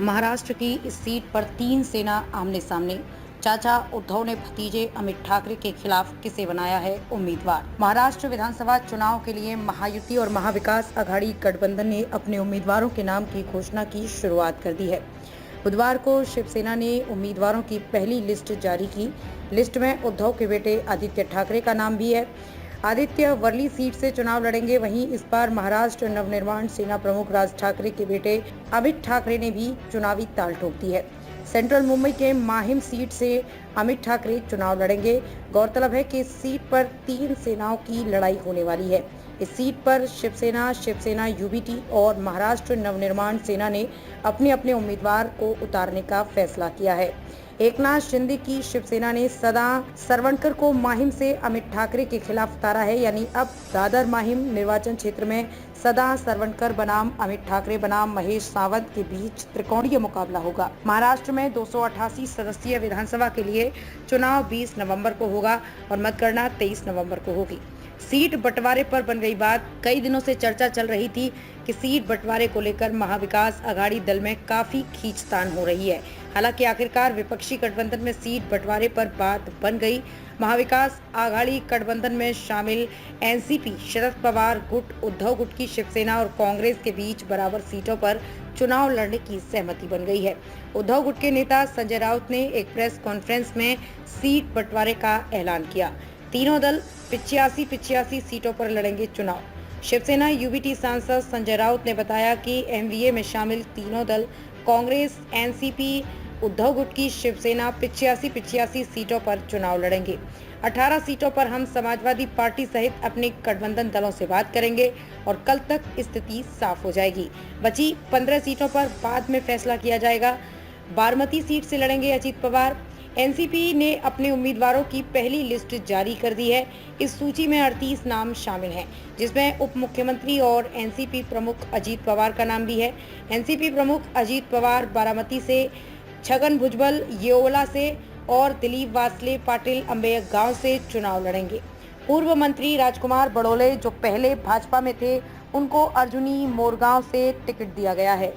महाराष्ट्र की इस सीट पर तीन सेना आमने सामने। चाचा उद्धव ने भतीजे अमित ठाकरे के खिलाफ किसे बनाया है उम्मीदवार। महाराष्ट्र विधानसभा चुनाव के लिए महायुति और महाविकास आघाड़ी गठबंधन ने अपने उम्मीदवारों के नाम की घोषणा की शुरुआत कर दी है। बुधवार को शिवसेना ने उम्मीदवारों की पहली लिस्ट जारी की। लिस्ट में उद्धव के बेटे आदित्य ठाकरे का नाम भी है। आदित्य वर्ली सीट से चुनाव लड़ेंगे। वहीं इस बार महाराष्ट्र नवनिर्माण सेना प्रमुख राज ठाकरे के बेटे अमित ठाकरे ने भी चुनावी ताल ठोक दी है। सेंट्रल मुंबई के माहिम सीट से अमित ठाकरे चुनाव लड़ेंगे। गौरतलब है कि इस सीट पर तीन सेनाओं की लड़ाई होने वाली है। इस सीट पर शिवसेना यूबीटी और महाराष्ट्र नवनिर्माण सेना ने अपने अपने उम्मीदवार को उतारने का फैसला किया है। एकनाथ शिंदे की शिवसेना ने सदा सरवणकर को माहिम से अमित ठाकरे के खिलाफ उतारा है। यानी अब दादर माहिम निर्वाचन क्षेत्र में सदा सरवणकर बनाम अमित ठाकरे बनाम महेश सावंत के बीच त्रिकोणीय मुकाबला होगा। महाराष्ट्र में 288 सदस्यीय विधानसभा के लिए चुनाव 20 नवंबर को होगा और मतगणना 23 नवंबर को होगी। सीट बंटवारे पर बन गई बात। कई दिनों से चर्चा चल रही थी कि सीट बंटवारे को लेकर महाविकास आघाड़ी दल में काफी खींचतान हो रही है। हालांकि आखिरकार विपक्षी गठबंधन में सीट बंटवारे पर बात बन गई। महाविकास आघाड़ी गठबंधन में शामिल एनसीपी, शरद पवार गुट, उद्धव गुट की शिवसेना और कांग्रेस के बीच बराबर सीटों पर चुनाव लड़ने की सहमति बन गई है। उद्धव गुट के नेता संजय राउत ने एक प्रेस कॉन्फ्रेंस में सीट बंटवारे का ऐलान किया। तीनों दल 85 सीटों पर लड़ेंगे चुनाव। शिवसेना यूबीटी सांसद संजय राउत ने बताया कि एमवीए में शामिल तीनों दल कांग्रेस, एनसीपी, उद्धव गुट की शिवसेना 85 सीटों पर चुनाव लड़ेंगे। 18 सीटों पर हम समाजवादी पार्टी सहित अपने गठबंधन दलों से बात करेंगे और कल तक स्थिति साफ हो जाएगी। बची 15 सीटों पर बाद में फैसला किया जाएगा। बारामती सीट से लड़ेंगे अजीत पवार। एनसीपी ने अपने उम्मीदवारों की पहली लिस्ट जारी कर दी है। इस सूची में 38 नाम शामिल हैं, जिसमें उप मुख्यमंत्री और एनसीपी प्रमुख अजीत पवार का नाम भी है। एनसीपी प्रमुख अजीत पवार बारामती से, छगन भुजबल येवला से और दिलीप वासले पाटिल अंबेगांव से चुनाव लड़ेंगे। पूर्व मंत्री राजकुमार बड़ोले, जो पहले भाजपा में थे, उनको अर्जुनी मोरगांव से टिकट दिया गया है।